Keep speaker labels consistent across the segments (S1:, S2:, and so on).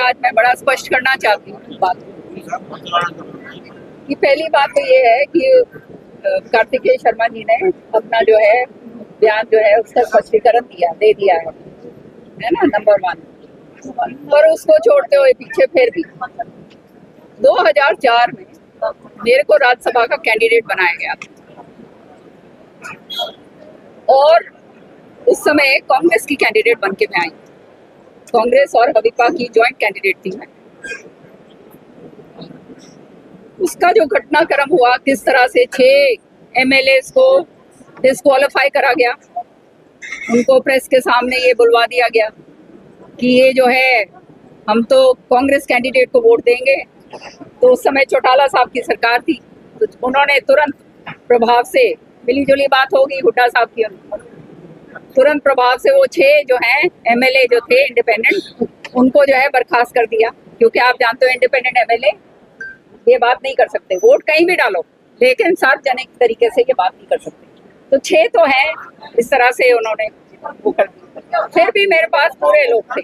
S1: आज मैं बड़ा स्पष्ट करना चाहती हूँ बात कि पहली बात तो ये है कि कार्तिकेय शर्मा जी ने अपना जो है बयान जो है उसका स्पष्टीकरण दे दिया है ना, नंबर 1। और उसको छोड़ते हुए पीछे फिर भी 2004 में मेरे को राज्यसभा का कैंडिडेट बनाया गया और उस समय कांग्रेस की कैंडिडेट बन के मैं आई। कांग्रेस और हवीपा की ज्वाइंट कैंडिडेट थी मैं। उसका जो घटनाक्रम हुआ, किस तरह से 6 एमएलएस को डिस्क्वालीफाई करा गया, उनको प्रेस के सामने ये बुलवा दिया गया कि ये जो है हम तो कांग्रेस कैंडिडेट को वोट देंगे। तो उस समय चौटाला साहब की सरकार थी, तो उन्होंने तुरंत प्रभाव से, मिली जुली बात होगी हुड्डा साहब की, तुरंत प्रभाव से वो 6 जो हैं एमएलए जो थे इंडिपेंडेंट, उनको जो है बर्खास्त कर दिया। क्योंकि आप जानते हो इंडिपेंडेंट एमएलए ये बात नहीं कर सकते, वोट कहीं भी डालो लेकिन सार्वजनिक तरीके से ये बात नहीं कर सकते। तो 6 तो हैं, इस तरह से उन्होंने वो कर दिया। फिर भी मेरे पास पूरे लोग थे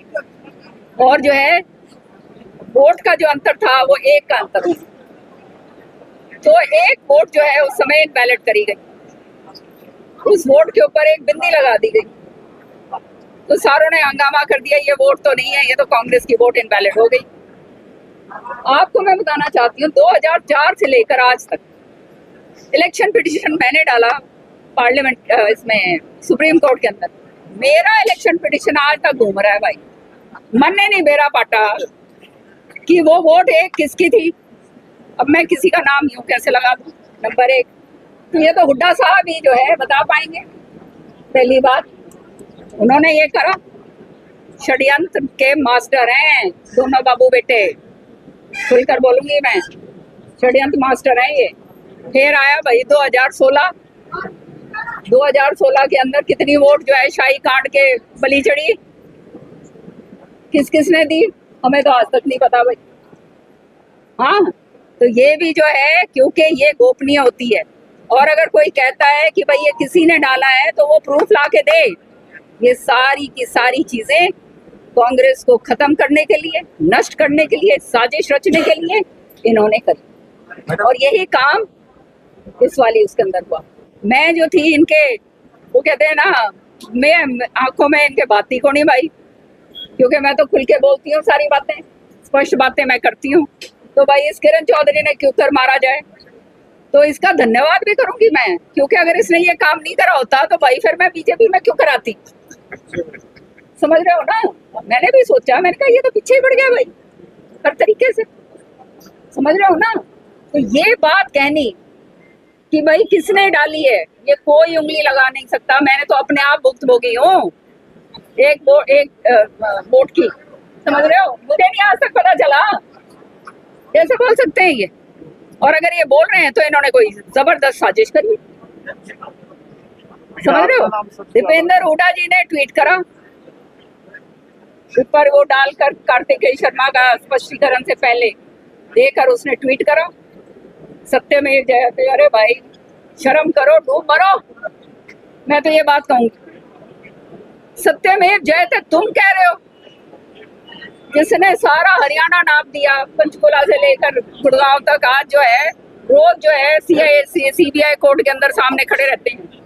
S1: और जो है वोट का जो अंतर था वो 1 का अंतर था। तो 1 वोट जो है उस समय इनवैलिड करी गई, उस वोट के ऊपर एक बिंदी लगा दी गई। तो सारों ने हंगामा कर दिया, ये वोट तो नहीं है, ये तो कांग्रेस की वोट इनवैलिड हो गई। आपको मैं बताना चाहती हूँ 2004 से लेकर आज तक इलेक्शन पिटीशन मैंने डाला पार्लियामेंट इसमें सुप्रीम कोर्ट के अंदर। मेरा इलेक्शन पिटीशन आज तक घूम रहा है भाई, मन ने नहीं बेरा पाटा कि वो वोट 1 किसकी थी। अब मैं किसी का नाम यूं कैसे लगा दूं, नंबर 1। तो ये तो हुड्डा साहब ही जो है बता पाएंगे। पहली बात, उन्होंने ये करा, षड्यंत्र के मास्टर हैं दोनों बाबू बेटे, खुलकर बोलूंगी मैं, षड्यंत्र मास्टर हैं ये। फिर आया भाई 2016 के अंदर कितनी वोट जो है शाही कांड के बलि चढ़ी, किस किसने दी हमें तो आज तक नहीं पता भाई। हाँ, तो ये भी जो है क्योंकि ये गोपनीय होती है, और अगर कोई कहता है कि भाई ये किसी ने डाला है तो वो प्रूफ ला के दे। ये सारी की सारी चीजें कांग्रेस को खत्म करने के लिए, नष्ट करने के लिए, साजिश रचने के लिए इन्होंने करी, और यही काम इस वाली उसके अंदर हुआ। मैं जो थी इनके, वो कहते हैं ना, मैं आंखों में इनके बाती को नहीं भाई, क्योंकि मैं तो खुल के बोलती हूँ, सारी बातें स्पष्ट बातें मैं करती हूँ। तो भाई इस किरण चौधरी ने क्यों कर मारा जाए, तो इसका धन्यवाद भी करूंगी मैं, क्योंकि अगर इसने ये काम नहीं करा होता तो भाई फिर मैं बीजेपी में क्यों कराती। समझ रहे हो ना, मैंने भी सोचा, मैंने कहा ये तो पीछे ही पड़ गया भाई हर तरीके से। समझ रहे हो ना, तो ये बात कहनी कि भाई किसने डाली है ये कोई उंगली लगा नहीं सकता। मैंने तो अपने आप भुक्तभोगी हूँ एक वोट की। समझ रहे हो, मुझे नहीं आज तक पता चला, कैसे बोल सकते हैं ये। और अगर ये बोल रहे हैं तो इन्होंने कोई जबरदस्त साजिश करी। समझ रहे हो, दीपेंद्र हुड्डा जी ने ट्वीट करा, ऊपर वो डालकर कार्तिकेय शर्मा का स्पष्टीकरण से पहले देकर उसने ट्वीट करा, सत्यमेव जयते। अरे भाई शर्म करो, डूब मरो। मैं तो ये बात कहूंगी, सत्यमेव जयते तुम कह रहे हो, जिसने सारा हरियाणा नाप दिया, पंचकुला से लेकर गुड़गांव तक। आज जो है रोज जो है सीबीआई कोर्ट के अंदर सामने खड़े रहते हैं